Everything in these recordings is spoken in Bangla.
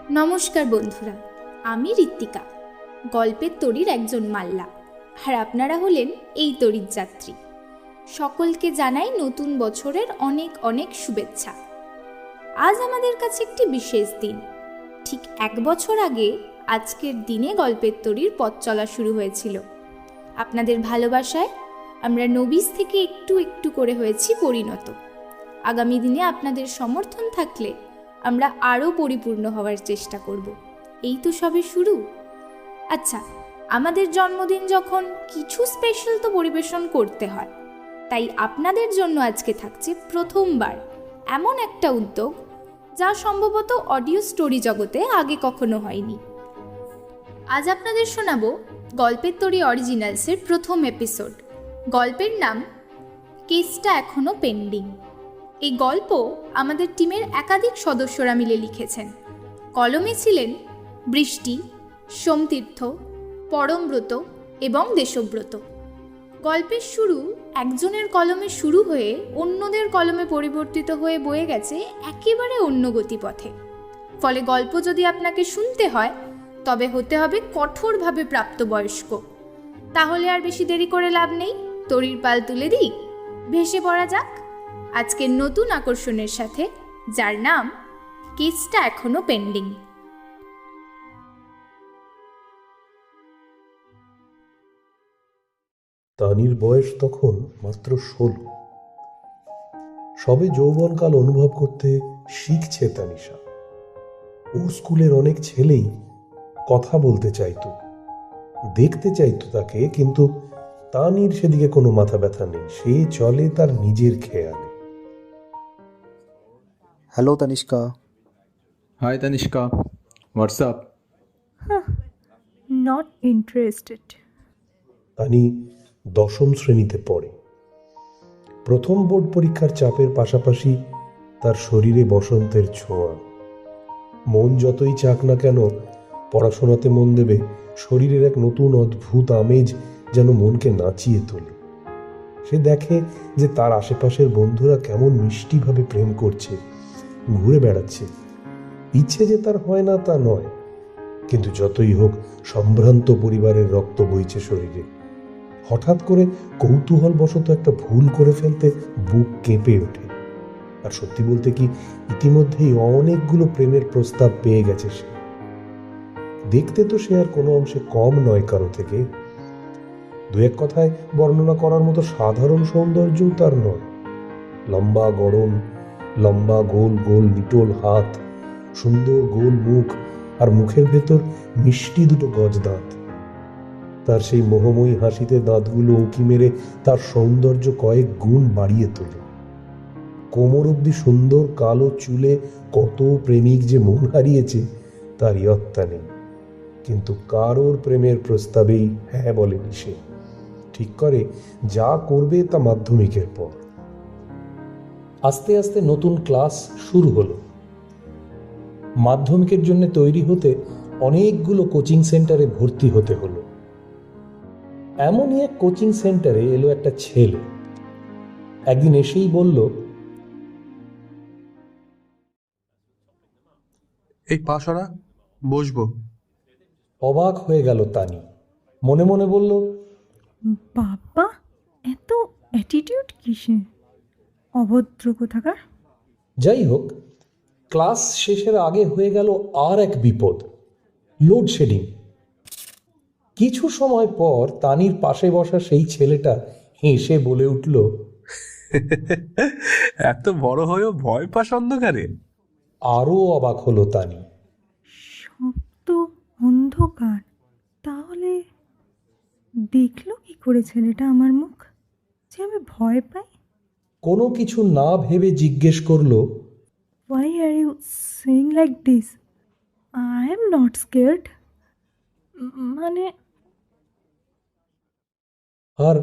নমস্কার বন্ধুরা, আমি ঋত্বিকা, গল্পের তরীর একজন মাল্লা। আর আপনারা হলেন এই তরীর যাত্রী। সকলকে জানাই নতুন বছরের অনেক অনেক শুভেচ্ছা। আজ আমাদের কাছে একটি বিশেষ দিন। ঠিক 1 বছর আগে আজকের দিনে গল্পের তরীর পথ চলা শুরু হয়েছিল। আপনাদের ভালোবাসায় আমরা নবিশ থেকে একটু একটু করে হয়েছি পরিণত। আগামী দিনে আপনাদের সমর্থন থাকলে আমরা আরও পরিপূর্ণ হওয়ার চেষ্টা করব। এই তো সবে শুরু। আচ্ছা, আমাদের জন্মদিন যখন কিছু স্পেশাল তো পরিবেশন করতে হয়, তাই আপনাদের জন্য আজকে থাকছে প্রথমবার এমন একটা উদ্যোগ যা সম্ভবত অডিও স্টোরি জগতে আগে কখনো হয়নি। আজ আপনাদের শোনাবো গল্পের তরী অরিজিনালসের প্রথম এপিসোড। গল্পের নাম কেসটা এখনো পেন্ডিং। এই গল্প আমাদের টিমের একাধিক সদস্যরা মিলে লিখেছেন। কলমে ছিলেন বৃষ্টি, সোমতীর্থ, পরমব্রত এবং দেশব্রত। গল্পের শুরু একজনের কলমে শুরু হয়ে অন্যদের কলমে পরিবর্তিত হয়ে বয়ে গেছে একেবারে অন্য গতিপথে। ফলে গল্প যদি আপনাকে শুনতে হয় তবে হতে হবে কঠোরভাবে প্রাপ্তবয়স্ক। তাহলে আর বেশি দেরি করে লাভ নেই, তরীর পাল তুলে দিই, ভেসে পড়া যাক আজকের নতুন আকর্ষণের সাথে, যার নাম কেসটা এখনো পেন্ডিং। তানির বয়স তখন মাত্র 16। সবে যৌবনকাল অনুভব করতে শিখছে তানিশা। ওর স্কুলের অনেক ছেলেই কথা বলতে চাইতো, দেখতে চাইতো তাকে, কিন্তু তানির সেদিকে কোনো মাথা ব্যথা নেই। সে চলে তার নিজের খেয়ালে। Hello Tanishka. Hi Tanishka, what's up? Not interested. তানি 10ম শ্রেণীতে পড়ে। প্রথম বোর্ড পরীক্ষার চাপের পাশাপাশি তার শরীরে বসন্তের ছোঁয়া। মন যতই চাক না কেন পড়াশোনাতে মন দেবে, শরীরের এক নতুন অদ্ভুত আমেজ যেন মনকে নাচিয়ে তোলে। সে দেখে যে তার আশেপাশের বন্ধুরা কেমন মিষ্টিভাবে প্রেম করছে, ঘুরে বেড়াচ্ছে। ইচ্ছে যে তার হয় না তা নয়, কিন্তু যতই হোক সম্ভ্রান্ত পরিবারের রক্ত বইছে শরীরে। হঠাৎ করে কৌতূহল বশত একটা ভুল করে ফেলতে বুক কেঁপে ওঠে। আর সত্যি বলতে কি, ইতিমধ্যেই অনেকগুলো প্রেমের প্রস্তাব পেয়ে গেছে সে। দেখতে তো সে আর কোনো অংশে কম নয় কারো থেকে। দু এক কথায় বর্ণনা করার মতো সাধারণ সৌন্দর্যও তার নয়। লম্বা গড়ন, লম্বা গোল গোল নিটোল হাত, সুন্দর গোল মুখ, আর মুখের ভেতর মিষ্টি দুটো গজদাঁত। তার সেই মোহময়ী হাসিতে দাঁতগুলো উঁকি মেরে তার সৌন্দর্য কয়েক গুণ বাড়িয়ে তোলে। কোমর অব্দি সুন্দর কালো চুলে কত প্রেমিক যে মন হারিয়েছে তার ইয়ত্তা নেই। কিন্তু কারোর প্রেমের প্রস্তাবেই হ্যাঁ বলেনি সে। ঠিক করে যা করবে তা মাধ্যমিকের পর। আস্তে আস্তে নতুন ক্লাস শুরু হলো। মাধ্যমিকের জন্য তৈরি হতে অনেকগুলো কোচিং সেন্টারে ভর্তি হতে হলো। এমনই এক কোচিং সেন্টারে এলো একটা ছেলে। একদিন এসেই বলল, এই পাশরা বসবো। অবাক হয়ে গেল তানি। মনে মনে বলল, বাবা, এত অ্যাটিটিউড কিসে? অভদ্র কোথাকার। যাই হোক, ক্লাস শেষের আগে হয়ে গেল আর এক বিপদ, লোডশেডিং। কিছু সময় পর তানির পাশে বসা সেই ছেলেটা হেসে বলে উঠল, এত বড় হয়েও ভয় পাস অন্ধকারে? আরও অবাক হলো তানি। সব তো অন্ধকার, তাহলে দেখলো কি করে ছেলেটা আমার মুখ, যে আমি ভয় পাই? কোনো কিছু না ভেবে জিজ্ঞেস করলো, Why are you saying like this? I am not scared. মানে আর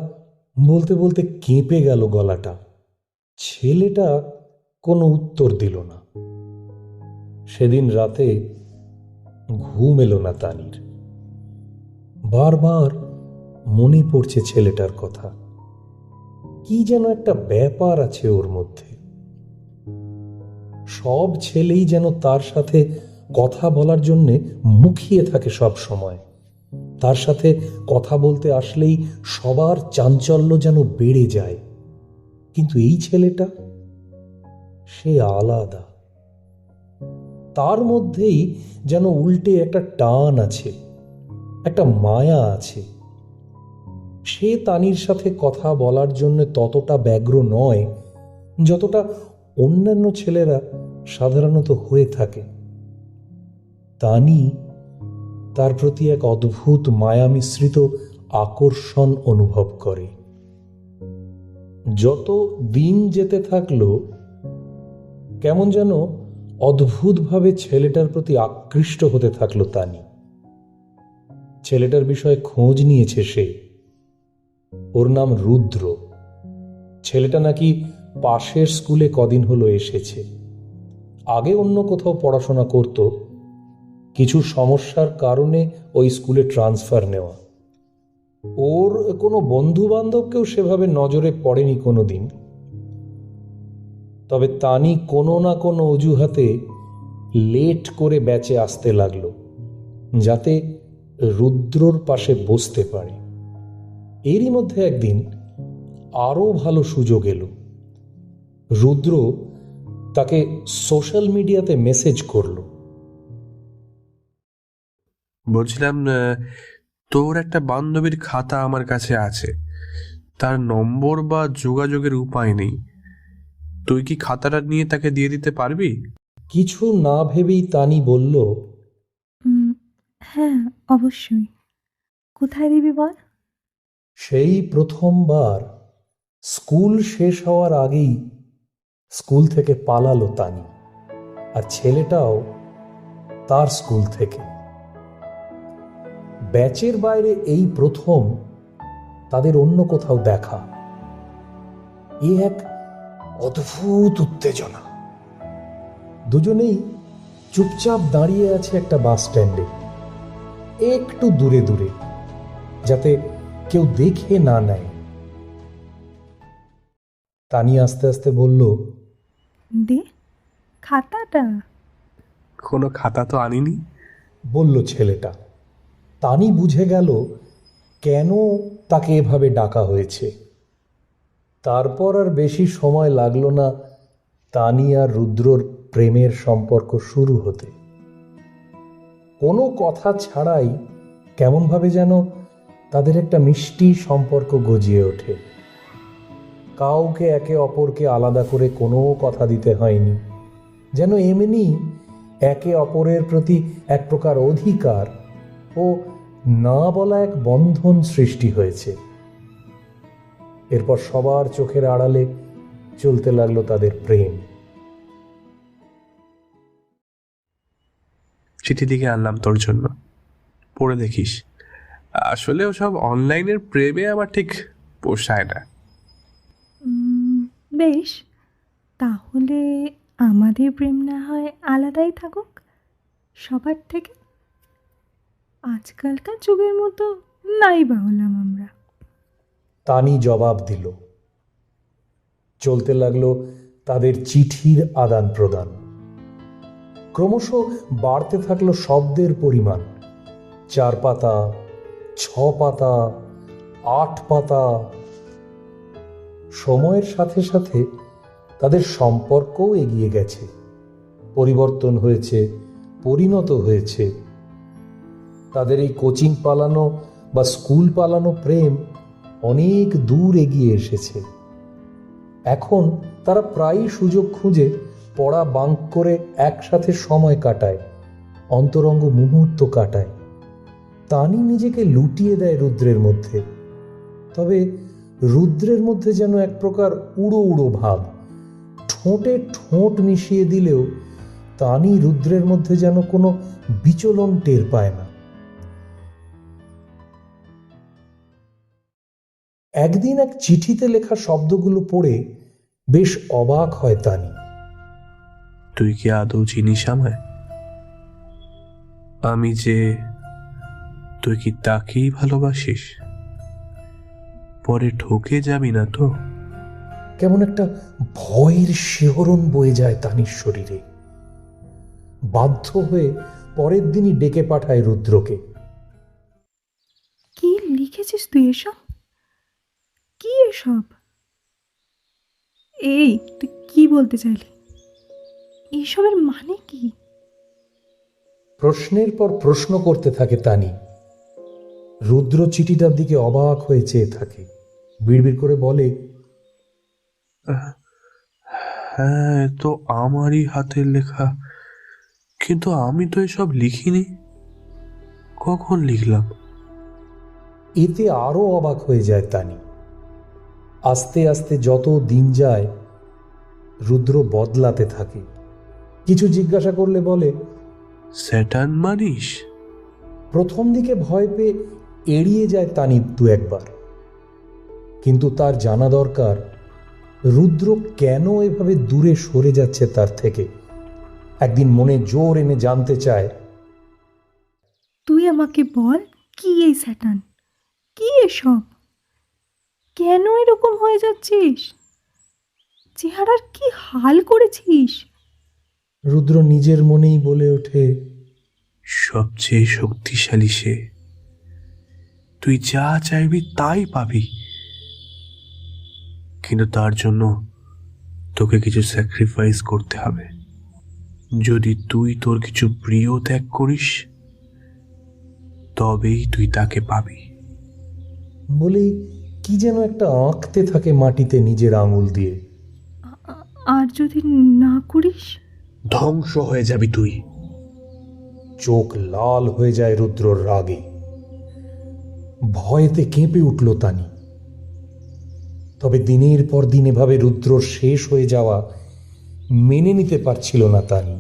বলতে বলতে কেঁপে গেল গলাটা। ছেলেটা কোনো উত্তর দিল না। সেদিন রাতে ঘুম এলো না তানির। বারবার মনে পড়ছে ছেলেটার কথা। কি যেন একটা ব্যাপার আছে ওর মধ্যে। সব ছেলেই যেন তার সাথে কথা বলার জন্যে মুখিয়ে থাকে সব সময়। তার সাথে কথা বলতে আসলেই সবার চাঞ্চল্য যেন বেড়ে যায়। কিন্তু এই ছেলেটা, সে আলাদা। তার মধ্যেই যেন উল্টে একটা টান আছে, একটা মায়া আছে। সে তানির সাথে কথা বলার জন্য ততটা ব্যগ্র নয় যতটা অন্যান্য ছেলেরা সাধারণত হয়ে থাকে। তানি তার প্রতি এক অদ্ভুত মায়া মিশ্রিত আকর্ষণ অনুভব করে। যত দিন যেতে থাকলো কেমন যেন অদ্ভুতভাবে ছেলেটার প্রতি আকৃষ্ট হতে থাকলো তানি। ছেলেটার বিষয়ে খোঁজ নিয়েছে সে। ওর নাম রুদ্র। ছেলেটা নাকি পাশের স্কুলে কদিন হলো এসেছে। আগে অন্য কোথাও পড়াশোনা করত, কিছু সমস্যার কারণে ওই স্কুলে ট্রান্সফার নেওয়া। ওর কোনো বন্ধু বান্ধবকেও সেভাবে নজরে পড়েনি কোনোদিন। তবে তানি কোনো না কোনো অজুহাতে লেট করে ব্যাচে আসতে লাগলো, যাতে রুদ্রর পাশে বসতে পারে। এরই মধ্যে একদিন আরও ভালো সুযোগ এলো। রুদ্র তাকে সোশ্যাল মিডিয়াতে মেসেজ করলো। বলছিলাম, তোর একটা বান্ধবীর খাতা আমার কাছে আছে, তার নম্বর বা যোগাযোগের উপায় নেই। তুই কি খাতাটা নিয়ে তাকে দিয়ে দিতে পারবি? কিছু না ভেবেই তানি বলল, হ্যাঁ, অবশ্যই। কোথায় দিবি বল? সেই প্রথমবার স্কুল শেষ হওয়ার আগেই স্কুল থেকে পালালো তানি, আর ছেলেটাও তার স্কুল থেকে। ব্যাচের বাইরে এই প্রথম তাদের অন্য কোথাও দেখা। এ এক অদ্ভুত উত্তেজনা। দুজনেই চুপচাপ দাঁড়িয়ে আছে একটা বাস স্ট্যান্ডে, একটু দূরে দূরে, যাতে কেউ দেখে না নেয়। তানি আস্তে আস্তে বলল, দে খাতাটা। কোনো খাতা তো আনিনি। বলল ছেলেটা। তানি বুঝে গেল কেন তাকে এভাবে ডাকা হয়েছে। তারপর আর বেশি সময় লাগলো না তানি আর রুদ্রর প্রেমের সম্পর্ক শুরু হতে। কোনো কথা ছাড়াই কেমনভাবে যেন তাদের একটা মিষ্টি সম্পর্ক গজিয়ে ওঠে। কাউকে একে অপরকে আলাদা করে কোনো কথা দিতে হয়নি, যেন এমনি একে অপরের প্রতি এক প্রকার অধিকার ও না বলা এক বন্ধন সৃষ্টি হয়েছে। এরপর সবার চোখের আড়ালে চলতে লাগলো তাদের প্রেম। চিঠি লিখে আনলাম তোর জন্য, পড়ে দেখিস। আসলে ওসব অনলাইনের প্রেমে আমার ঠিক পোষায় না। বেশ, তাহলে আমাদের প্রেম না হয় আলাদাই থাকুক সবার থেকে। আজকালকার যুগের মতো নাই বা হলাম আমরা। তানি জবাব দিল। চলতে লাগলো তাদের চিঠির আদান প্রদান। ক্রমশ বাড়তে থাকলো শব্দের পরিমাণ। 4 পাতা, 6 পাতা, 8 পাতা। সময়ের সাথে সাথে তাদের সম্পর্কও এগিয়ে গেছে, পরিবর্তন হয়েছে, পরিণত হয়েছে। তাদের এই কোচিং পালানো বা স্কুল পালানো প্রেম অনেক দূর এগিয়ে এসেছে। এখন তারা প্রায়ই সুযোগ খুঁজে পড়া বাঙ্ক করে একসাথে সময় কাটায়, অন্তরঙ্গ মুহূর্ত কাটায়। তানি নিজেকে লুটিয়ে দেয় রুদ্রের মধ্যে। তবে রুদ্রের মধ্যে যেন এক প্রকার উড়ো উড়ো ভাব। ঠোঁটে ঠোঁট মিশিয়ে দিলেও তানি রুদ্রের মধ্যে যেন কোনো বিচলন টের পায় না। একদিন এক চিঠিতে লেখা শব্দগুলো পড়ে বেশ অবাক হয় তানি। তুই কি আদৌ চিনিস আমায়? আমি যে, তুই কি তাকেই ভালোবাসিস? পরে ঠকে যাবি না তো? কেমন একটা ভয়ের শিহরণ বয়ে যায় তানির শরীরে। বাধ্য হয়ে পরের দিনই ডেকে পাঠায় রুদ্রকে। কি লিখেছিস তুই এসব? কি এসব? এই তুই কি বলতে চাইলি? এইসবের মানে কি? প্রশ্নের পর প্রশ্ন করতে থাকে তানি। রুদ্র চিঠিটার দিকে অবাক হয়ে চেয়ে থাকে, বিড়বিড় করে বলে, হ্যাঁ, তো আমারই হাতের লেখা, কিন্তু আমি তো এসব লিখিনি। কখন লিখলাম? এতে আরো অবাক হয়ে যায় তানি। আস্তে আস্তে যত দিন যায় রুদ্র বদলাতে থাকে। কিছু জিজ্ঞাসা করলে বলে, স্যাটার্ন মানিস? প্রথম দিকে ভয় পেয়ে এড়িয়ে যায় তানি দু একবার, কিন্তু তার জানা দরকার রুদ্র কেন এভাবে দূরে সরে যাচ্ছে তার থেকে। একদিন মনে জোর এনে জানতে চায়, তুই আমাকে বল, কি এই স্যাটার্ন? কি এসব? কেন এরকম হয়ে যাচ্ছিস? চেহারার কি হাল করেছিস? রুদ্র নিজের মনেই বলে ওঠে, সবচেয়ে শক্তিশালী সে, তুই যা চাইবি তাই পাবি, কিন্তু তার জন্য তোকে কিছু স্যাক্রিফাইস করতে হবে। যদি তুই তোর কিছু প্রিয় ত্যাগ করিস তবেই তুই তাকে পাবি। বলেই কি যেন একটা আঁকতে থাকে মাটিতে নিজের আঙুল দিয়ে। আর যদি না করিস? ধ্বংস হয়ে যাবি তুই। চোখ লাল হয়ে যায় রুদ্রর রাগে। ভয়েতে কেঁপে উঠল তানি। তবে দিনের পর দিন এভাবে রুদ্রর শেষ হয়ে যাওয়া মেনে নিতে পারছিল না তানি।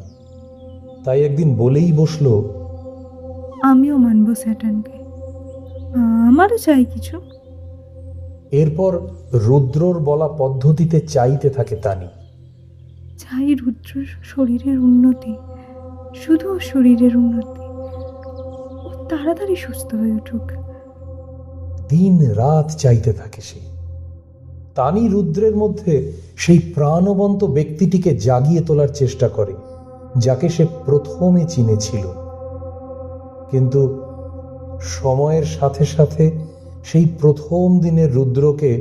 তাই একদিন বলেই বসল, আমিও মানব স্যাটার্নকে, আমারও চাই কিছু। এরপর রুদ্রর বলা পদ্ধতিতে চাইতে থাকে তানি। চাই রুদ্র শরীরের উন্নতি, শুধু ওর শরীরের উন্নতি। ও তাড়াতাড়ি সুস্থ হয়ে উঠুক। দিন রাত চাইতে থাকে সে। তানি রুদ্রের মধ্যে সেই প্রাণবন্ত ব্যক্তিটিকে জাগিয়ে তোলার চেষ্টা করে যাকে সে প্রথমে চিনেছিল। কিন্তু সময়ের সাথে সাথে সেই প্রথম দিনের রুদ্রকে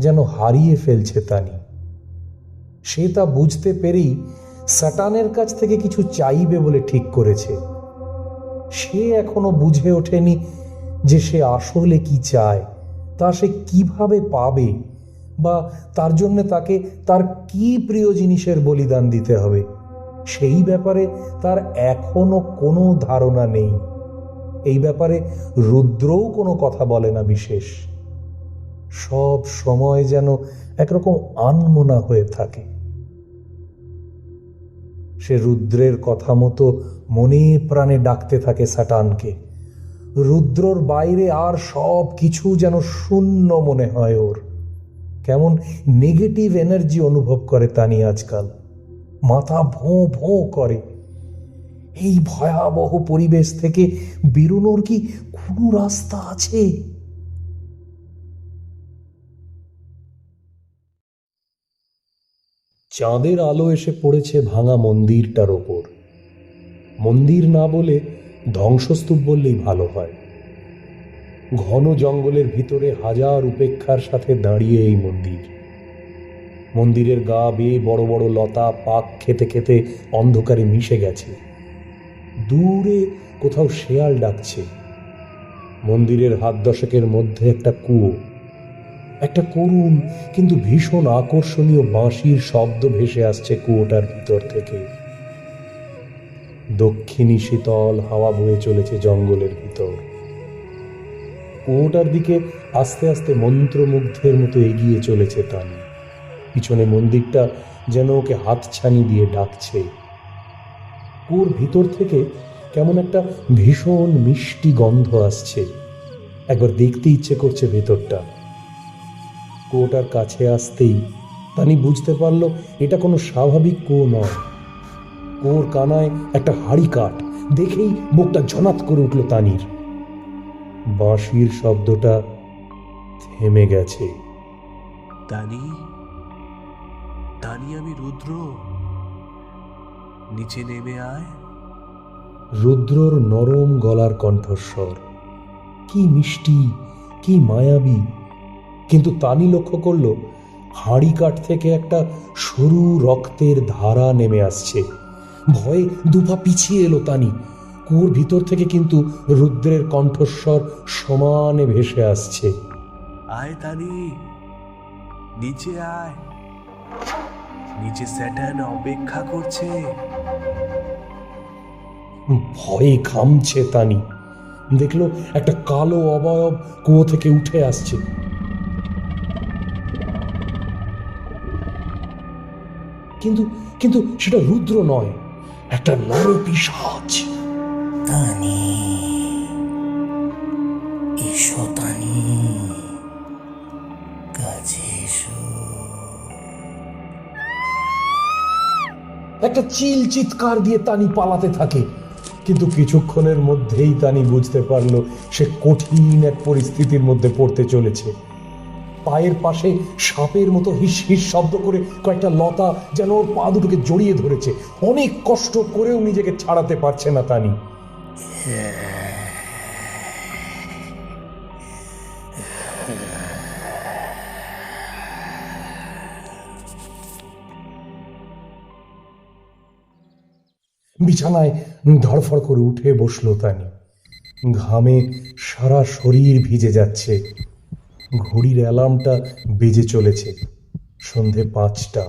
যেন হারিয়ে ফেলছে তানি। সে তা বুঝতে পেরেই স্যাটানের কাছ থেকে কিছু চাইবে বলে ঠিক করেছে। সে এখনো বুঝে ওঠেনি যে সে আসলে কি চায়, তা সে কিভাবে পাবে, বা তার জন্য তাকে তার কি প্রিয় জিনিসের বলিদান দিতে হবে সেই ব্যাপারে তার এখনো কোনো ধারণা নেই। এই ব্যাপারে রুদ্রও কোনো কথা বলে না বিশেষ। সব সময় যেন একরকম আনমনা হয়ে থাকে। সে রুদ্রের কথা মতো মনে প্রাণে ডাকতে থাকে স্যাটানকে। রুদ্রর বাইরে আর সব কিছু যেন শূন্য মনে হয় ওর। কেমন নেগেটিভ এনার্জি অনুভব করে তানি আজকাল। মাথা ভোঁ ভোঁ করে। এই ভয়াবহ পরিবেশ থেকে বেরোনোর কি কোনো রাস্তা আছে? চাঁদের আলো এসে পড়েছে ভাঙা মন্দিরটার ওপর। মন্দির না বলে ধ্বংসস্তূপ বললেই ভালো হয়। ঘন জঙ্গলের ভিতরে হাজার উপেক্ষার সাথে দাঁড়িয়ে এই মন্দির। মন্দিরের গা বেয়ে বড় বড় লতা পাক খেতে খেতে অন্ধকারে মিশে গেছে। দূরে কোথাও শেয়াল ডাকছে। মন্দিরের হাত দশেকের মধ্যে একটা কুয়ো। একটা করুণ কিন্তু ভীষণ আকর্ষণীয় বাঁশির শব্দ ভেসে আসছে কুয়োটার ভিতর থেকে। দক্ষিণী শীতল হাওয়া বয়ে চলেছে জঙ্গলের ভিতর। কুয়োটার দিকে আস্তে আস্তে মন্ত্রমুগ্ধের মতো এগিয়ে চলেছে তানি। পিছনে মন্দিরটা যেন ওকে হাতছানি দিয়ে ডাকছে। কুয়োর ভিতর থেকে কেমন একটা ভীষণ মিষ্টি গন্ধ আসছে। একবার দেখতে ইচ্ছে করছে ভেতরটা। কুয়োটার কাছে আসতেই তানি বুঝতে পারল এটা কোনো স্বাভাবিক কুয়ো নয়। কুয়োর কানায় একটা হাড়ি কাঠ দেখেই বুকটা ঝনাত করে উঠল তানির। বাঁশির শব্দটা থেমে গেছে। তানি, তানি, আমি রুদ্র, নিচে নেমে আয়। রুদ্রর নরম গলার কণ্ঠস্বর কি মিষ্টি, কি মায়াবী। কিন্তু তানি লক্ষ্য করল হাঁড়ি কাঠ থেকে একটা সরু রক্তের ধারা নেমে আসছে। ভয়ে দুপা পিছিয়ে এলো তানি। কুয়োর ভিতর থেকে কিন্তু রুদ্রের কণ্ঠস্বর সমানে ভেসে আসছে। আয় তানি, নিচে আয়, নিচে স্যাটার্ন অপেক্ষা করছে। ভয়ে ঘামছে তানি। দেখলো একটা কালো অবয়ব কুয়ো থেকে উঠে আসছে। কিন্তু কিন্তু সেটা রুদ্র নয়, একটা নরপিশাচ। তানি, এসো তানি, কাছে এসো। একটা চিৎকার দিয়ে তানি পালাতে থাকে। কিন্তু কিছুক্ষণের মধ্যেই তানি বুঝতে পারলো সে কঠিন এক পরিস্থিতির মধ্যে পড়তে চলেছে। পায়ের পাশে সাপের মতো হিস হিস শব্দ করে কয়েকটা লতা যেন ওর পা দুটোকে জড়িয়ে ধরেছে। অনেক কষ্ট করেও নিজেকে ছাড়াতে পারছে না তানি। বিছানায় ধড়ফড় করে উঠে বসলো তানি। ঘামে সারা শরীর ভিজে যাচ্ছে। ঘড়ির অ্যালার্মটা বেজে চলেছে। সন্ধে 5টা।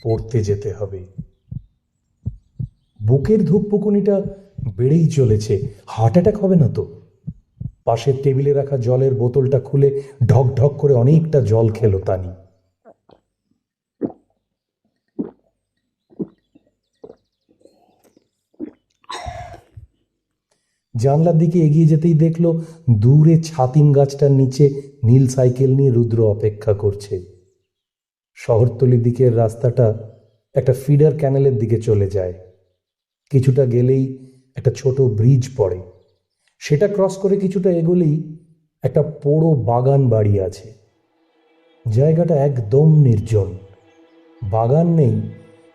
পড়তে যেতে হবে। বুকের ধুকপুকুনিটা বেড়েই চলেছে। হার্ট অ্যাটাক হবে না তো? পাশের টেবিলে রাখা জলের বোতলটা খুলে ঢক ঢক করে অনেকটা জল খেলো তানি। জানলার দিকে এগিয়ে যেতেই দেখলো দূরে ছাতিম গাছটার নিচে নীল সাইকেল নিয়ে রুদ্র অপেক্ষা করছে। শহরতলির দিকের রাস্তাটা একটা ফিডার ক্যানেলের দিকে চলে যায়। কিছুটা গেলেই একটা ছোট ব্রিজ পড়ে। সেটা ক্রস করে কিছুটা এগোলেই একটা পোড়ো বাগান বাড়ি আছে। জায়গাটা একদম নির্জন। বাগান নেই,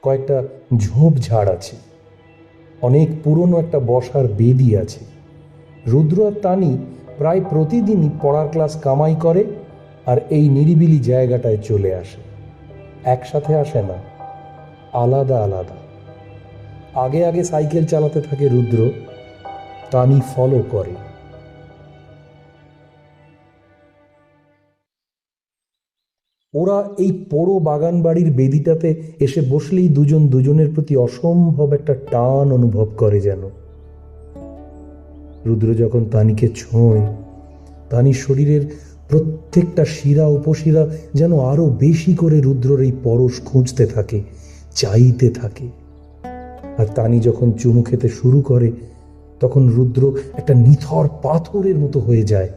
কয়েকটা ঝোপঝাড় আছে। অনেক পুরনো একটা বসার বেদি আছে। রুদ্র আর তানি প্রায় প্রতিদিনই পড়ার ক্লাস কামাই করে আর এই নিরিবিলি জায়গাটায় চলে আসে। একসাথে আসে না, আলাদা আলাদা। আগে আগে সাইকেল চালাতে থাকে রুদ্র, তানি ফলো করে। ওরা এই পোড়ো বাগান বাড়ির বেদিটাতে এসে বসলেই দুজন দুজনের প্রতি অসম্ভব একটা টান অনুভব করে যেন। রুদ্র যখন তানিকে ছোঁয়, তানির শরীরের প্রত্যেকটা শিরা উপশিরা যেন আরো বেশি করে রুদ্রর এই পরশ খুঁজতে থাকে, চাইতে থাকে। আর তানি যখন চুমু খেতে শুরু করে তখন রুদ্র একটা নিথর পাথরের মতো হয়ে যায়।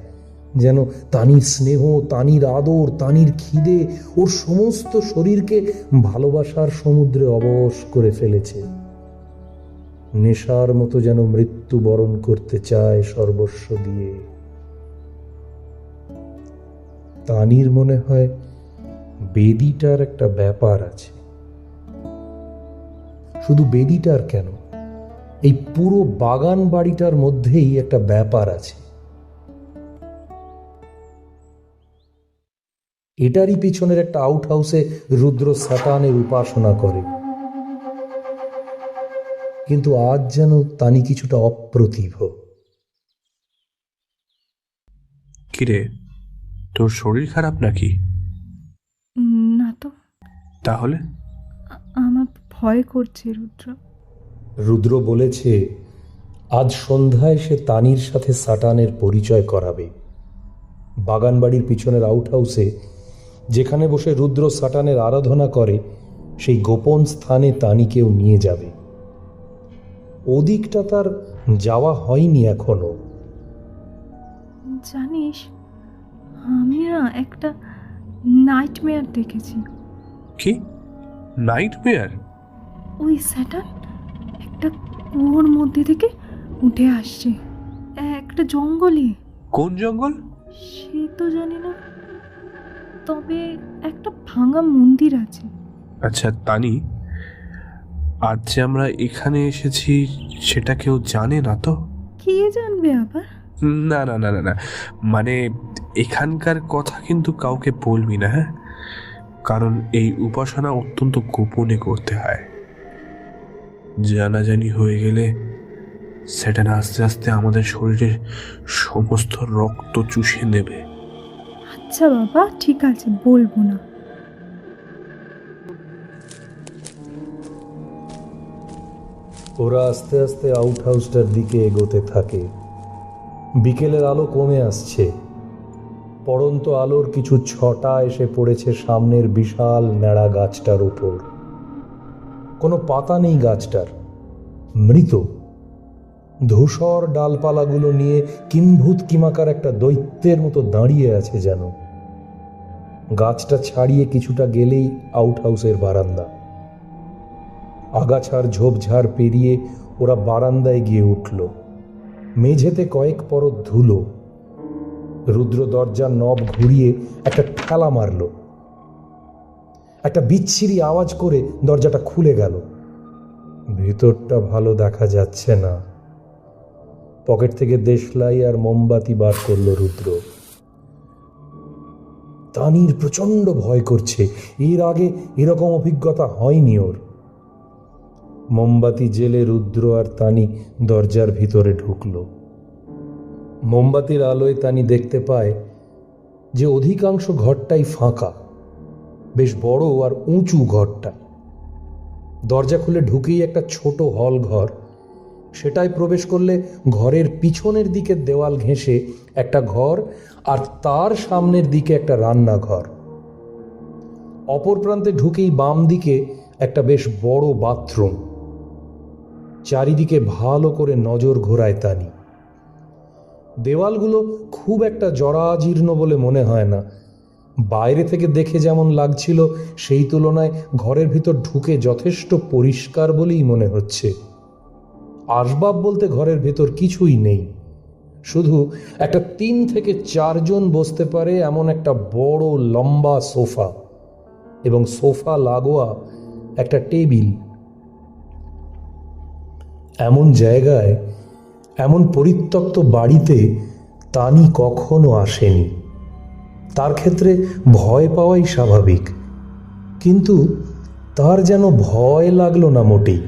যেন তানির স্নেহ, তানির আদর, তানির খিদে ওর সমস্ত শরীরকে ভালোবাসার সমুদ্রে অবশ করে ফেলেছে। নেশার মতো যেন মৃত্যুবরণ করতে চায় সর্বস্ব দিয়ে। তানির মনে হয় বেদিটার একটা ব্যাপার আছে। শুধু বেদিটার কেন, এই পুরো বাগান বাড়িটার মধ্যেই একটা ব্যাপার আছে। এটারই পিছনের একটা আউট হাউসে রুদ্র সাতানের উপাসনা করে। কিন্তু আজ যেন তানি কিছুটা অপ্রতিভ। কিরে, তোর শরীর খারাপ নাকি? না তো। তাহলে আমার ভয় করছে রুদ্র। রুদ্র বলেছে আজ সন্ধ্যায় সে তানির সাথে সাটানের পরিচয় করাবে। বাগানবাড়ির পিছনের আউট হাউসে, যেখানে বসে রুদ্র সাটানের আরাধনা করে, সেই গোপন স্থানে তানিকেও নিয়ে যাবে। ওদিকটা তার যাওয়া হয়নি এখনো। জানিস, আমি না একটা নাইটমেয়ার দেখেছি। কি নাইটমেয়ার? ওই স্যাটার্ন একটা কুয়োর মধ্যে থেকে উঠে আসছে একটা জঙ্গলে। কোন জঙ্গল? সে তো জানি না, তবে একটা ভাঙা মন্দির আছে। আচ্ছা তানি, আজ যে আমরা এখানে এসেছি সেটা কেউ জানে না তো? কে জানবে আবার? না না না না না, মানে এখানকার কথা কিন্তু কাউকে বলবি না, হ্যাঁ? কারণ এই উপাসনা অত্যন্ত গোপনে করতে হয়। জানাজানি হয়ে গেলে সেটা না আস্তে আস্তে আমাদের শরীরের সমস্ত রক্ত চুষে নেবে। আচ্ছা বাবা, ঠিক আছে, বলবো না। ওরা আস্তে আস্তে আউট হাউসটার দিকে এগোতে থাকে। বিকেলের আলো কমে আসছে। পড়ন্ত আলোর কিছু ছটা এসে পড়েছে সামনের বিশাল ন্যাড়া গাছটার উপর। কোনো পাতা নেই গাছটার, মৃত। ধূসর ডালপালাগুলো নিয়ে কিম্ভূত কিমাকার একটা দৈত্যের মতো দাঁড়িয়ে আছে যেন। গাছটা ছাড়িয়ে কিছুটা গেলেই আউট হাউসের বারান্দা। আগাছার ঝোপঝাড় পেরিয়ে ওরা বারান্দায় গিয়ে উঠল। মেঝেতে কয়েক পরত ধুলো। রুদ্র দরজার নব ঘুরিয়ে একটা ঠেলা মারল। একটা বিচ্ছিরি আওয়াজ করে দরজাটা খুলে গেল। ভেতরটা ভালো দেখা যাচ্ছে না। পকেট থেকে দেশলাই আর মোমবাতি বার করলো রুদ্র। তানির প্রচন্ড ভয় করছে। এর আগে এরকম অভিজ্ঞতা হয়নি ওর। মোমবাতি জেলে রুদ্র আর তানি দরজার ভিতরে ঢুকল। মোমবাতির আলোয় তানি দেখতে পায় যে অধিকাংশ ঘরটাই ফাঁকা। বেশ বড় আর উঁচু ঘরটা। দরজা খুলে ঢুকেই একটা ছোট হল ঘর। সেটায় প্রবেশ করলে ঘরের পিছনের দিকের দেওয়াল ঘেঁষে একটা ঘর, আর তার সামনের দিকে একটা রান্নাঘর। অপর প্রান্তে ঢুকেই বাম দিকে একটা বেশ বড় বাথরুম। চারিদিকে ভালো করে নজর ঘোরায় তানি। দেওয়ালগুলো খুব একটা জরাজীর্ণ বলে মনে হয় না। বাইরে থেকে দেখে যেমন লাগছিল সেই তুলনায় ঘরের ভিতর ঢুকে যথেষ্ট পরিষ্কার বলেই মনে হচ্ছে। আসবাব বলতে ঘরের ভেতর কিছুই নেই, শুধু একটা 3 থেকে 4 জন বসতে পারে এমন একটা বড় লম্বা সোফা এবং সোফা লাগোয়া একটা টেবিল। এমন জায়গায়, এমন পরিত্যক্ত বাড়িতে তানি কখনো আসেনি। তার ক্ষেত্রে ভয় পাওয়াই স্বাভাবিক, কিন্তু তার যেন ভয় লাগলো না মোটেই।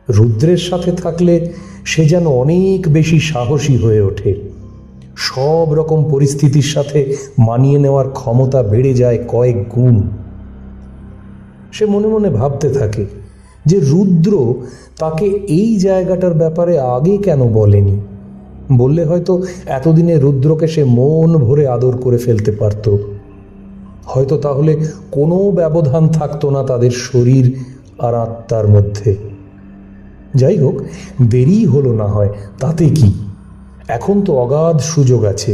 রুদ্রের সাথে থাকলে সে যেন অনেক বেশি সাহসী হয়ে ওঠে। সব রকম পরিস্থিতির সাথে মানিয়ে নেওয়ার ক্ষমতা বেড়ে যায় কয়েক গুণ। সে মনে মনে ভাবতে থাকে যে রুদ্র তাকে এই জায়গাটার ব্যাপারে আগে কেন বলেনি। বললে হয়তো এতদিনে রুদ্রকে সে মন ভরে আদর করে ফেলতে পারত। হয়তো তাহলে কোনো ব্যবধান থাকতো না তাদের শরীর আর আত্মার মধ্যে। যাই হোক, দেরি হলো না হয়, তাতে কি? এখন তো অগাধ সুযোগ আছে।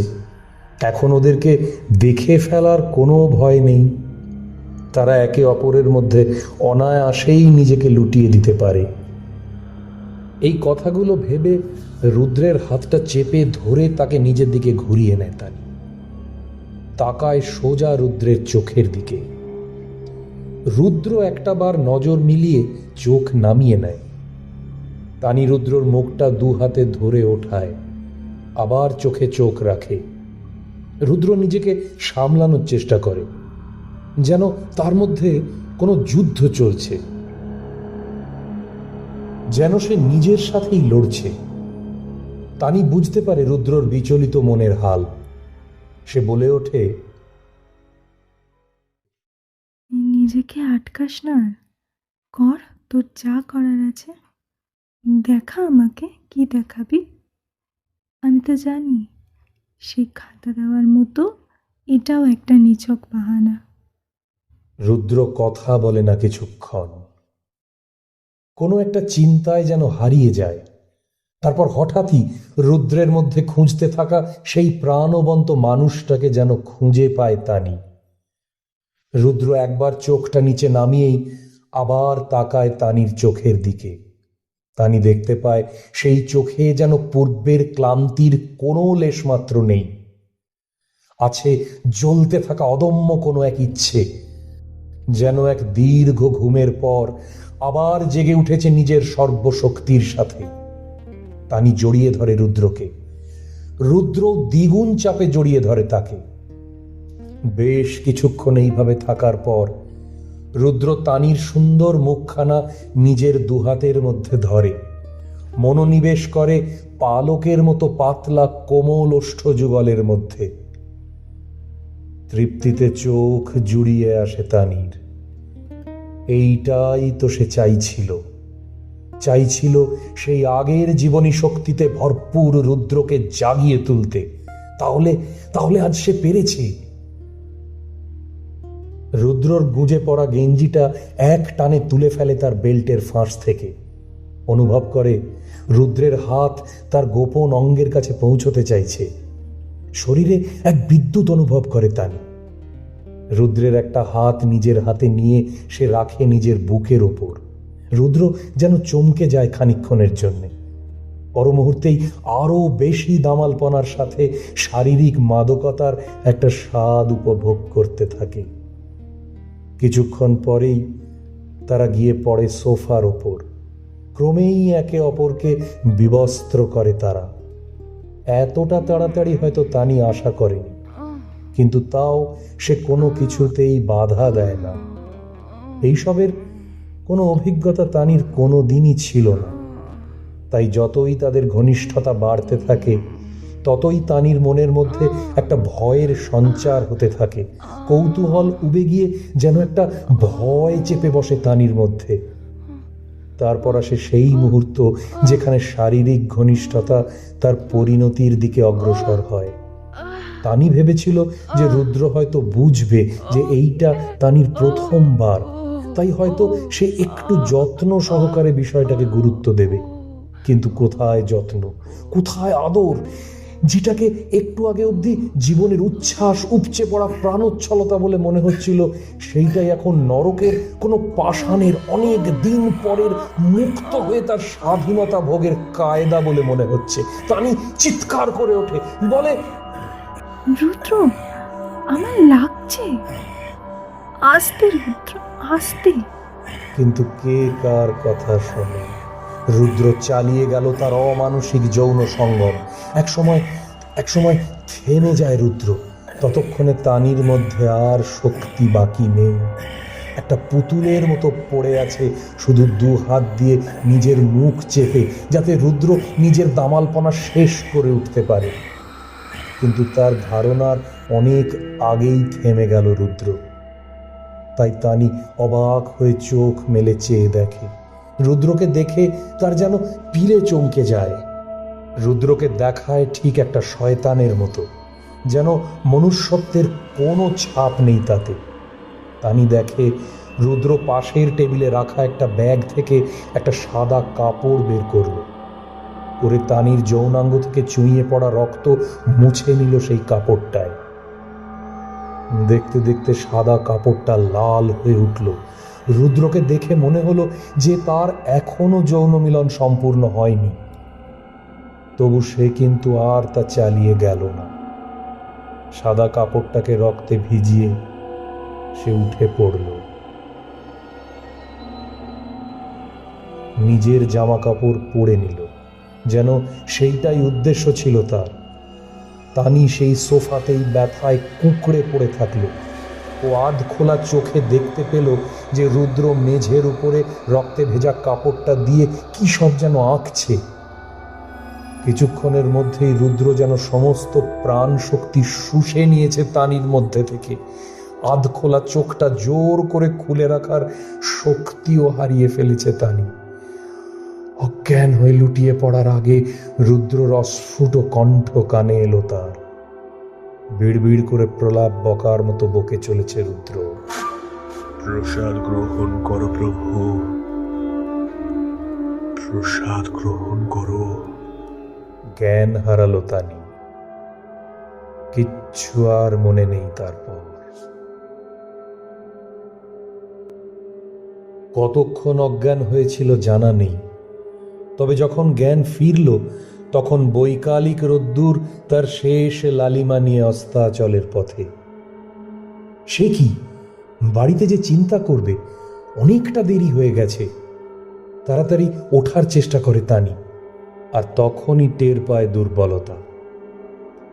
এখন ওদেরকে দেখে ফেলার কোনো ভয় নেই। তারা একে অপরের মধ্যে অনায়াসেই নিজেকে লুটিয়ে দিতে পারে। এই কথাগুলো ভেবে রুদ্রের হাতটা চেপে ধরে তাকে নিজের দিকে ঘুরিয়ে নেয় তানি। তাকায় সোজা রুদ্রের চোখের দিকে। রুদ্র একটা বার নজর মিলিয়ে চোখ নামিয়ে নেয়। তানি রুদ্রর মুখটা 2 হাতে ধরে ওঠায়, আবার চোখে চোখ রাখে। রুদ্র নিজেকে সামলানোর চেষ্টা করে, যেন তার মধ্যে কোনো যুদ্ধ চলছে, যেন সে নিজের সাথেই লড়ছে। তানি বুঝতে পারে রুদ্রর বিচলিত মনের হাল। সে বলে ওঠে, নিজেকে আটকাস না, কর তোর যা করার আছে। দেখা আমাকে, কি দেখাবি? আমি তো জানি সেই খাতা দেওয়ার মতো এটাও একটা নিছক বাহানা। রুদ্র কথা বলে না কিছুক্ষণ। কোনো একটা চিন্তায় যেন হারিয়ে যায়। তারপর হঠাৎই রুদ্রের মধ্যে খুঁজতে থাকা সেই প্রাণবন্ত মানুষটাকে যেন খুঁজে পায় তানি। রুদ্র একবার চোখটা নিচে নামিয়েই আবার তাকায় তানির চোখের দিকে। তানি দেখতে পায় সেই চোখে যেন পূর্বের ক্লান্তির কোনো লেশমাত্র নেই। আছে জ্বলতে থাকা অদম্য কোনো এক ইচ্ছে, যেন এক দীর্ঘ ঘুমের পর আবার জেগে উঠেছে নিজের সর্বশক্তির সাথে। তানি জড়িয়ে ধরে রুদ্রকে, রুদ্র দ্বিগুণ চাপে জড়িয়ে ধরে তাকে। বেশ কিছুক্ষণ এইভাবে থাকার পর রুদ্র তানির সুন্দর মুখখানা নিজের দুহাতের মধ্যে ধরে, মনোনিবেশ করে পালকের মতো পাতলা কোমল ওষ্ঠ যুগলের মধ্যে। তৃপ্তিতে চোখ জুড়িয়ে আসে তানির। এইটাই তো সে চাইছিল, চাইছিল সেই আগের জীবনী শক্তিতে ভরপুর রুদ্রকে জাগিয়ে তুলতে। তাহলে তাহলে আজ সে পেরেছে। রুদ্রর গুজে পড়া গেঞ্জিটা এক টানে তুলে ফেলে তার বেল্টের ফাঁস থেকে। অনুভব করে রুদ্রের হাত তার গোপন অঙ্গের কাছে পৌঁছতে চাইছে। শরীরে এক বিদ্যুৎ অনুভব করে তানি। রুদ্রের একটা হাত নিজের হাতে নিয়ে সে রাখে নিজের বুকের ওপর। রুদ্র যেন চমকে যায় খানিকক্ষণের জন্যে। পর মুহূর্তেই আরো বেশি দামালপনার সাথে শারীরিক মাদকতার একটা স্বাদ উপভোগ করতে থাকে। কিছুক্ষণ পরেই তারা গিয়ে পড়ে সোফার ওপর। ক্রমেই একে অপরকে বিবস্ত্র করে তারা। এতটা তাড়াতাড়ি হয়তো তানি আশা করেনি, কিন্তু তাও সে কোনো কিছুতেই বাধা দেয় না। এইসবের কোনো অভিজ্ঞতা তানির কোনো দিনই ছিল না। তাই যতই তাদের ঘনিষ্ঠতা বাড়তে থাকে ততই তানির মনের মধ্যে একটা ভয়ের সঞ্চার হতে থাকে। কৌতূহল উবে গিয়ে যেন একটা ভয় চেপে বসে তানির মধ্যে। তারপর আসে সেই মুহূর্ত যেখানে শারীরিক ঘনিষ্ঠতা তার পরিণতির দিকে অগ্রসর হয়। তানি ভেবেছিল যে রুদ্র হয়তো বুঝবে যে এইটা তানির প্রথমবার, তাই হয়তো সে একটু যত্ন সহকারে বিষয়টাকে গুরুত্ব দেবে। কিন্তু কোথায় যত্ন, কোথায় আদর? যেটাকে একটু আগে অবধি জীবনের উচ্ছ্বাস, উপচে পড়া প্রাণোচ্ছলতা বলে মনে হচ্ছিল, সেইটাই এখন নরকের কোনো পাষাণের অনেক দিন পরের মুক্ত হয়ে তার স্বাধীনতা ভোগের কায়দা বলে মনে হচ্ছে। তানি চিৎকার করে ওঠে, বলে, রুদ্র, আমার লাগছে। আস্তে রুদ্র, আস্তে। কিন্তু কে কার কথা শোনে? রুদ্র চালিয়ে গেল তার অমানসিক যৌন সঙ্গম। এক সময় থেমে যায় রুদ্র। ততক্ষণে তানির মধ্যে আর শক্তি বাকি নেই। একটা পুতুলের মতো পড়ে আছে, শুধু দু হাত দিয়ে নিজের মুখ চেপে, যাতে রুদ্র নিজের দামালপনা শেষ করে উঠতে পারে। কিন্তু তার ধারণার অনেক আগেই থেমে গেল রুদ্র। তাই তানি অবাক হয়ে চোখ মেলে চেয়ে দেখে। রুদ্রকে দেখে তার যেন পিলে চমকে যায়। রুদ্রকে দেখায় ঠিক একটা শয়তানের মতো, যেন মনুষ্যত্বের কোনো ছাপ নেই তাতে। তানি দেখে রুদ্র পাশের টেবিলে রাখা একটা ব্যাগ থেকে একটা সাদা কাপড় বের করল। করে তানির যৌনাঙ্গ থেকে চুইয়ে পড়া রক্ত মুছে নিল সেই কাপড়টায়। দেখতে দেখতে সাদা কাপড়টা লাল হয়ে উঠল। রুদ্রকে দেখে মনে হলো যে তার এখনো যৌন মিলন সম্পূর্ণ হয়নি। তবু সে কিন্তু আর তা চালিয়ে গেল না। সাদা কাপড়টাকে রক্তে ভিজিয়ে সে উঠে পড়ল। নিজের জামা কাপড় পরে নিল, যেন সেইটাই উদ্দেশ্য ছিল তার। তানি সেই সোফাতেই ব্যথায় কুঁকড়ে পড়ে থাকলো। ও আধ খোলা চোখে দেখতে পেল যে রুদ্র মেঝের উপরে রক্তে ভেজা কাপড়টা দিয়ে কি সব যেন আঁকছে। কিছুক্ষণের মধ্যেই রুদ্র যেন সমস্ত প্রাণ শক্তি শুষে নিয়েছে তানির মধ্যে থেকে। আধ খোলা চোখটা জোর করে খুলে রাখার শক্তিও হারিয়ে ফেলেছে তানি। অজ্ঞান হয়ে লুটিয়ে পড়ার আগে রুদ্রর অস্ফুট কণ্ঠ কানে এলো তার। বিড়বিড় করে প্রলাপ বকার মতো বকে চলেছে রুদ্র। প্রসাদ গ্রহণ করো প্রভু, প্রসাদ গ্রহণ করো। জ্ঞান হারালো তানি। কিচ্ছু আর মনে নেই তারপর। কতক্ষণ অজ্ঞান হয়েছিল জানা নেই, তবে যখন জ্ঞান ফিরল তখন বৈকালিক রোদ্দুর তার শেষ লালিমা নিয়ে অস্তাচলের পথে। সে কি, বাড়িতে যে চিন্তা করবে, অনেকটা দেরি হয়ে গেছে। তাড়াতাড়ি ওঠার চেষ্টা করে তানি, আর তখনই টের পায় দুর্বলতা।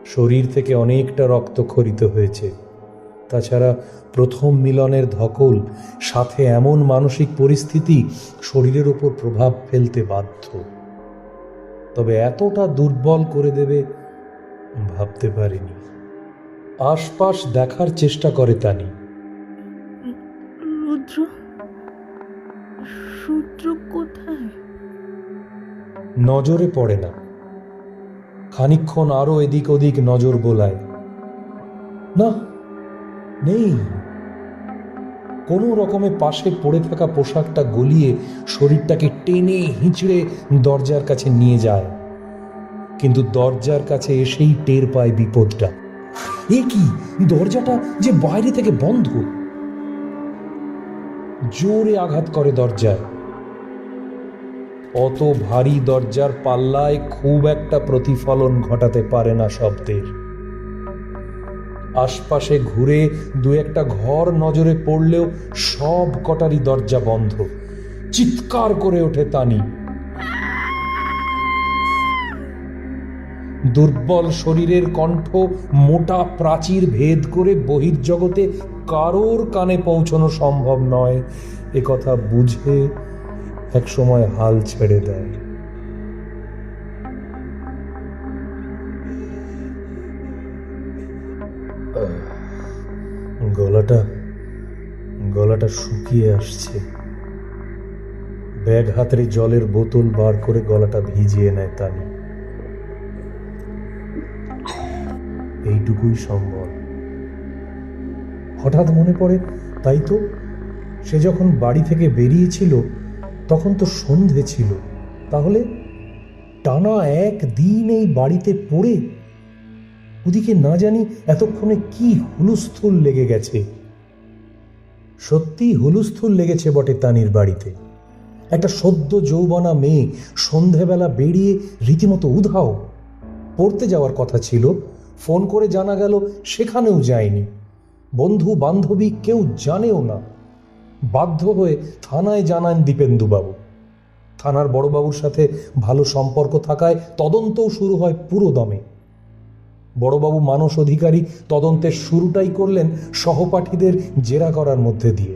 শরীর থেকে অনেকটা রক্ত ক্ষরিত হয়েছে। তাছাড়া প্রথম মিলনের ধকল, সাথে এমন মানসিক পরিস্থিতি শরীরের ওপর প্রভাব ফেলতে বাধ্য। তবে এতটা দুর্বল করে দেবে ভাবতে পারিনি। আশপাশ দেখার চেষ্টা করে তানি। রুদ্র, রুদ্র কোথায়? নজরে পড়ে না। খানিকক্ষণ আরো এদিক ওদিক নজর বোলায়। না, নেই। কোনো রকমে পাশে পড়ে থাকা পোশাকটা গলিয়ে শরীরটাকে টেনে হিঁচড়ে দরজার কাছে নিয়ে যায়, কিন্তু দরজার কাছে এসেই টের পায় বিপদটা। এ কি, দরজাটা যে বাইরে থেকে বন্ধ। জোরে আঘাত করে দরজায়। অত ভারী দরজার পাল্লায় খুব একটা প্রতিফলন ঘটাতে পারে না শব্দের। আশপাশে ঘুরে দু একটা ঘর নজরে পড়লেও সব কটারই দরজা বন্ধ। চিৎকার করে ওঠে তানি। দুর্বল শরীরের কণ্ঠ মোটা প্রাচীর ভেদ করে বহির্জগতে কারোর কানে পৌঁছানো সম্ভব নয়, এ কথা বুঝে একসময় হাল ছেড়ে দেয়। গলাটা শুকিয়ে আসছে। ব্যাগ হাতের জলের বোতল বার করে গলাটা ভিজিয়ে নেয় তানি। এইটুকুই সম্ভব। হঠাৎ মনে পড়ে, তাই তো, সে যখন বাড়ি থেকে বেরিয়েছিল তখন তো সন্ধে ছিল। তাহলে টানা একদিন এই বাড়িতে পড়ে ওদিকে না জানি এতক্ষণে কি হুলস্থুল লেগে গেছে। সত্যি হুলস্থুল লেগেছে বটে তানির বাড়িতে। একটা সদ্য যৌবনা মেয়ে সন্ধেবেলা বেরিয়ে রীতিমতো উধাও। পড়তে যাওয়ার কথা ছিল, ফোন করে জানা গেল সেখানেও যায়নি। বন্ধু বান্ধবী কেউ জানেও না। বাধ্য হয়ে থানায় জানান দীপেন্দুবাবু। থানার বড়বাবুর সাথে ভালো সম্পর্ক থাকায় তদন্তও শুরু হয় পুরো দমে। বড়বাবু মানস অধিকারী তদন্তের শুরুটাই করলেন সহপাঠীদের জেরা করার মধ্যে দিয়ে।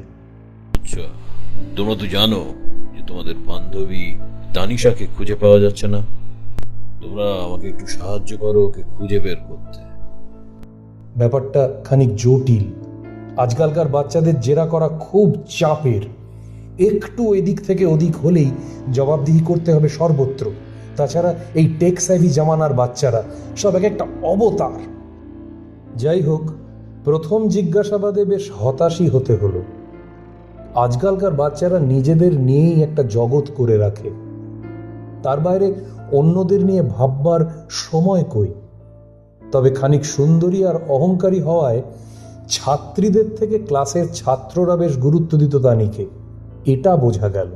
আচ্ছা, তোমরা তো জানো যে তোমাদের বান্ধবী তানিশাকে খুঁজে পাওয়া যাচ্ছে না। তোমরা আমাকে একটু সাহায্য করো ওকে খুঁজে বের করতে। ব্যাপারটা খানিক জটিল। আজকালকার বাচ্চাদের জেরা করা খুব চাপের। একটু এদিক থেকে ওদিক হলেই জবাবদিহি করতে হবে সর্বত্র। তাছাড়া এই টেক স্যাভি জামানার বাচ্চারা সব এক একটা অবতার। যাই হোক, প্রথম জিজ্ঞাসাবাদে বেশ হতাশই হতে হলো। আজকালকার বাচ্চারা নিজেদের নিয়েই একটা জগৎ করে রাখে, তার বাইরে অন্যদের নিয়ে ভাববার সময় কই। তবে খানিক সুন্দরী আর অহংকারী হওয়ায় ছাত্রীদের থেকে ক্লাসের ছাত্ররা বেশ গুরুত্ব দিত তানিকে, এটা বোঝা গেল।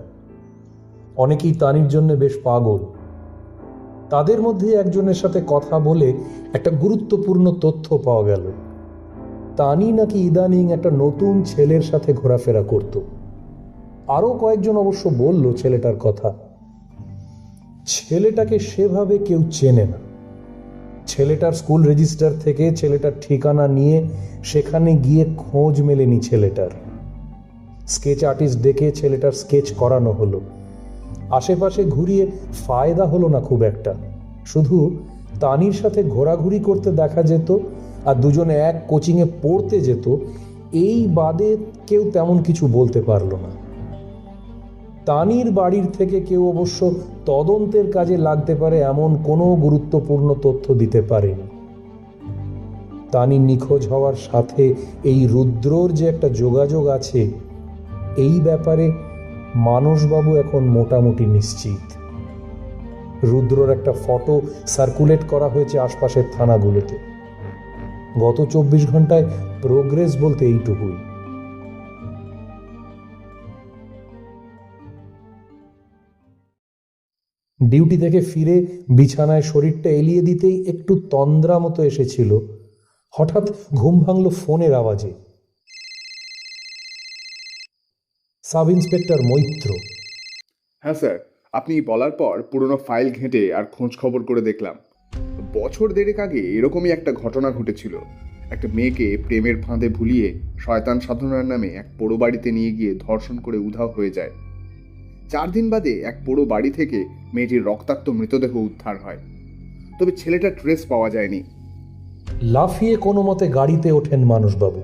অনেকেই তানির জন্য বেশ পাগল। তাদের মধ্যে একজনের সাথে কথা বলে একটা গুরুত্বপূর্ণ তথ্য পাওয়া গেল। তানি নাকি ইদানিং একটা নতুন ছেলের সাথে ঘোরাফেরা করত। আরো কয়েকজন অবশ্য বলল ছেলেটার কথা। ছেলেটাকে সেভাবে কেউ চেনে না। ছেলেটার স্কুল রেজিস্টার থেকে ছেলেটার ঠিকানা নিয়ে সেখানে গিয়ে খোঁজ মেলেনি ছেলেটার। স্কেচ আর্টিস্ট ডেকে ছেলেটার স্কেচ করানো হলো। আশেপাশে ঘুরিয়ে ফায়দা হলো না খুব একটা। শুধু তানির সাথে ঘোরাঘুরি করতে দেখা যেত আর দুজনে এক কোচিংয়ে পড়তে যেত, এই বাদে কেউ তেমন কিছু বলতে পারল না। তানির বাড়ির থেকে কেউ অবশ্য তদন্তের কাজে লাগতে পারে এমন কোনো গুরুত্বপূর্ণ তথ্য দিতে পারেনি। তানি নিখোঁজ হওয়ার সাথে এই রুদ্রর যে একটা যোগাযোগ আছে, এই ব্যাপারে মানসবাবু এখন মোটামুটি নিশ্চিত। রুদ্রর একটা ফটো সার্কুলেট করা হয়েছে আশপাশের থানাগুলোতে। গত 24 ঘন্টায় প্রোগ্রেস বলতে এইটুকুই। ডিউটি থেকে ফিরে বিছানায় শরীরটা এলিয়ে দিতেই একটু তন্দ্রা মতো এসেছিল। হঠাৎ ঘুম ভাঙল ফোনের আওয়াজে। Sub inspector Maitra. হ্যাঁ স্যার, আপনি বলার পর পুরনো ফাইল ঘেঁটে আর খোঁজ খবর করে দেখলাম। বছর দেড়েক আগে এরকমই একটা ঘটনা ঘটেছিল। একটা মেয়েকে প্রেমের ফাঁদে ভুলিয়ে শয়তান সাধনার নামে এক পোড়ো বাড়িতে নিয়ে গিয়ে ধর্ষণ করে উধাও হয়ে যায়। 4 দিন বাদে এক পোড়ো বাড়ি থেকে মেয়েটির রক্তাক্ত মৃতদেহ উদ্ধার হয়, তবে ছেলেটার ট্রেস পাওয়া যায়নি। লাফিয়ে কোনো মতে গাড়িতে ওঠেন মানুষবাবু।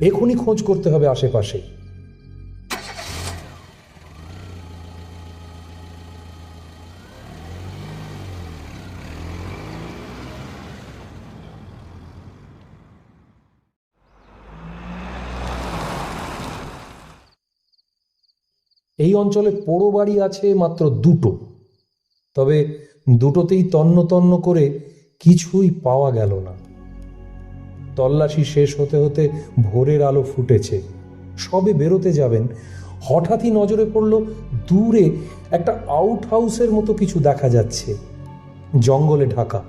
এখনই খোঁজ করতে হবে আশেপাশে। এই অঞ্চলে পোড়ো বাড়ি আছে মাত্র 2টো, তবে দুটোতেই তন্ন তন্ন করে কিছুই পাওয়া গেল না। তল্লাশি শেষ হতে হতে ভোরের আলো ফুটেছে, সবে বেরোতে যাবেন, হঠাৎই নজরে পড়ল দূরে একটা আউট হাউসের মতো কিছু দেখা যাচ্ছে, জঙ্গলে ঢাকা।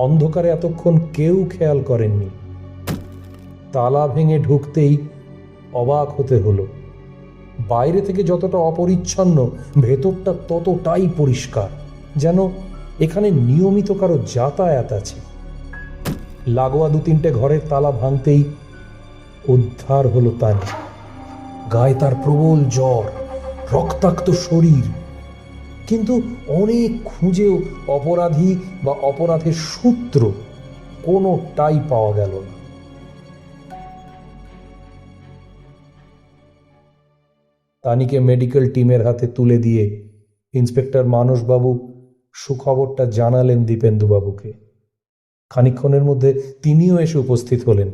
অন্ধকারে এতক্ষণ কেউ খেয়াল করেননি। তালা ভেঙে ঢুকতেই অবাক হতে হলো। বাইরে থেকে যতটা অপরিচ্ছন্ন, ভেতরটা ততটাই পরিষ্কার, যেন এখানে নিয়মিত কারো যাতায়াত আছে। লাগোয়া 2-3টে ঘরের তালা ভাঙতেই উদ্ধার হলো তানি। গায়ে তার প্রবল জ্বর, রক্তাক্ত শরীর, কিন্তু অনেক খুঁজেও অপরাধী বা অপরাধের সূত্র কোনোটাই পাওয়া গেল না। তানিকে মেডিকেল টিমের হাতে তুলে দিয়ে ইন্সপেক্টর মানসবাবু সুখবরটা জানালেন দীপেন্দুবাবুকে। খানিকক্ষণের মধ্যে তিনিও এসে উপস্থিত হলেন।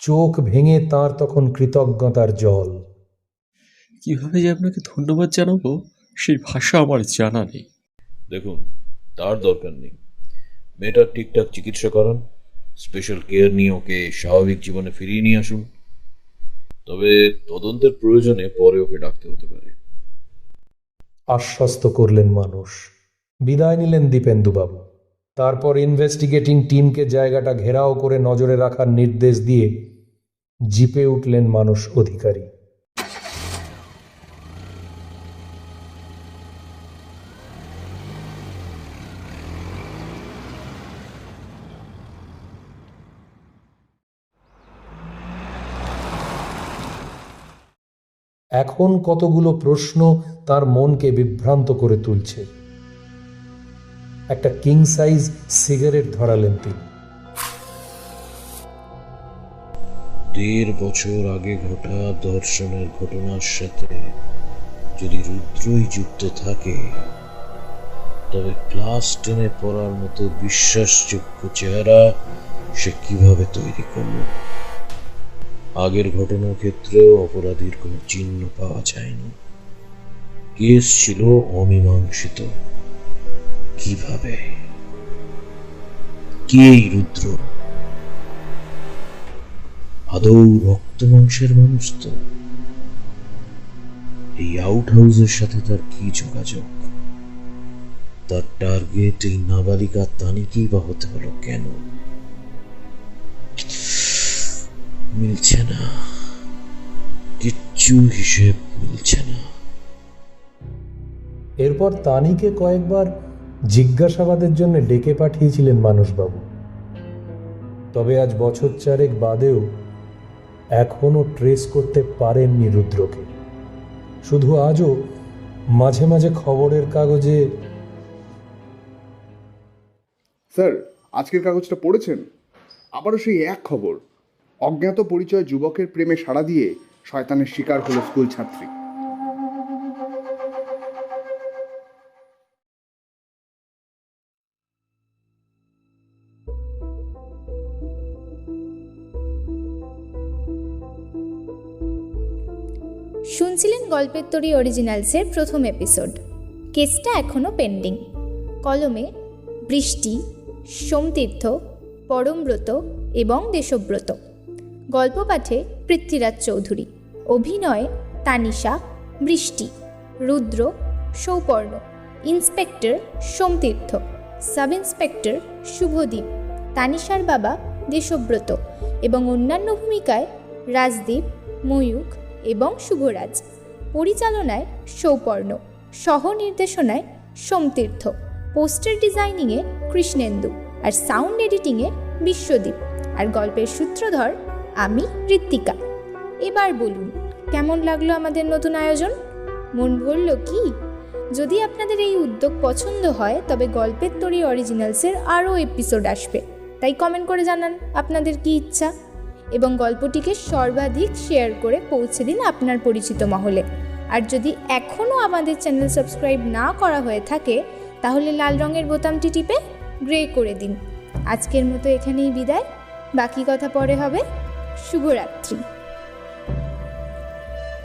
চোখ ভেঙে তার তখন কৃতজ্ঞতার জল। কিভাবে যে আপনাকে ধন্যবাদ জানাবো সেই ভাষা আমার জানা নেই। দেখুন, তার দরকার নেই। মেয়েটার ঠিকঠাক চিকিৎসা করান, স্পেশাল কেয়ার নিয়ে ওকে স্বাভাবিক জীবনে ফিরিয়ে নিয়ে আসুন। তবে তদন্তের প্রয়োজনে পরে ওকে ডাকতে হতে পারে। আশ্বস্ত করলেন মানুষ। বিদায় নিলেন দীপেন্দুবাবু। তারপর ইনভেস্টিগেটিং টিমকে জায়গাটা ঘেরাও করে নজরে রাখার নির্দেশ দিয়ে জিপে উঠলেন মানুষ অধিকারী। এখন কতগুলো প্রশ্ন তার মনকে বিভ্রান্ত করে তুলছে। একটা কিং সাইজ সিগারেট ধরালেন তিনি। 1.5 বছর আগে ঘটা ধর্ষণের ঘটনার সাথে যদি রুদ্রই যুক্ত থাকে, তবে ক্লাস 10-এ পড়ার মতো বিশ্বাসযোগ্য চেহারা সে কিভাবে তৈরি করল? আগের ঘটনার ক্ষেত্রেও অপরাধীর কোনো চিহ্ন পাওয়া যায়নি। কেস ছিল অমীমাংসিত। কিভাবে? কে এই রুদ্র? আদৌ রক্ত মাংসের মানুষ তো? এই আউট হাউসের সাথে তার কি যোগাযোগ? তার টার্গেট এই নাবালিকা তানিকেই বা হতে হলো কেন? মিলছে না, কিচ্ছু হিসেব মিলছে না। এরপর তানিকে কয়েকবার জিজ্ঞাসাবাদের জন্য ডেকে পাঠিয়েছিলেন মানসবাবু। তবে আজ বছর 4 বাদেও এখনো ট্রেস করতে পারেননি রুদ্রকে। শুধু আজও মাঝে মাঝে খবরের কাগজে। স্যার, আজকের কাগজটা পড়েছেন? আবারও সেই এক খবর। অজ্ঞাত পরিচয় যুবকের প্রেমে সাড়া দিয়ে শয়তানের শিকার হলো স্কুল ছাত্রী। শুনছিলেন গল্পের তরী অরিজিনালসের প্রথম এপিসোড। কেসটা এখনও পেন্ডিং। কলমে বৃষ্টি, সোমতীর্থ, পরমব্রত এবং দেশব্রত। গল্প পাঠে পৃথ্বীরাজ চৌধুরী। অভিনয়ে তানিশা, বৃষ্টি, রুদ্র, সৌপর্ণ, ইন্সপেক্টর সোমতীর্থ, সাব ইন্সপেক্টর শুভদীপ, তানিশার বাবা দেশব্রত এবং অন্যান্য ভূমিকায় রাজদীপ, ময়ূখ এবং শুভরাজ। পরিচালনায় সৌপর্ণ, সহ নির্দেশনায় সোমতীর্থ, পোস্টার ডিজাইনিংয়ে কৃষ্ণেন্দু, আর সাউন্ড এডিটিংয়ে বিশ্বদীপ, আর গল্পের সূত্রধর আমি ঋত্বিকা। এবার বলুন, কেমন লাগলো আমাদের নতুন আয়োজন? মন ভরল কি? যদি আপনাদের এই উদ্যোগ পছন্দ হয় তবে গল্পের তরী অরিজিনালসের আরও এপিসোড আসবে, তাই কমেন্ট করে জানান আপনাদের কি ইচ্ছা, এবং গল্পটিকে সর্বাধিক শেয়ার করে পৌঁছে দিন আপনার পরিচিত মহলে। আর যদি এখনও আমাদের চ্যানেল সাবস্ক্রাইব না করা হয়ে থাকে তাহলে লাল রঙের বোতামটি টিপে গ্রে করে দিন। আজকের মতো এখানেই বিদায়, বাকি কথা পরে হবে। শুভরাত্রি।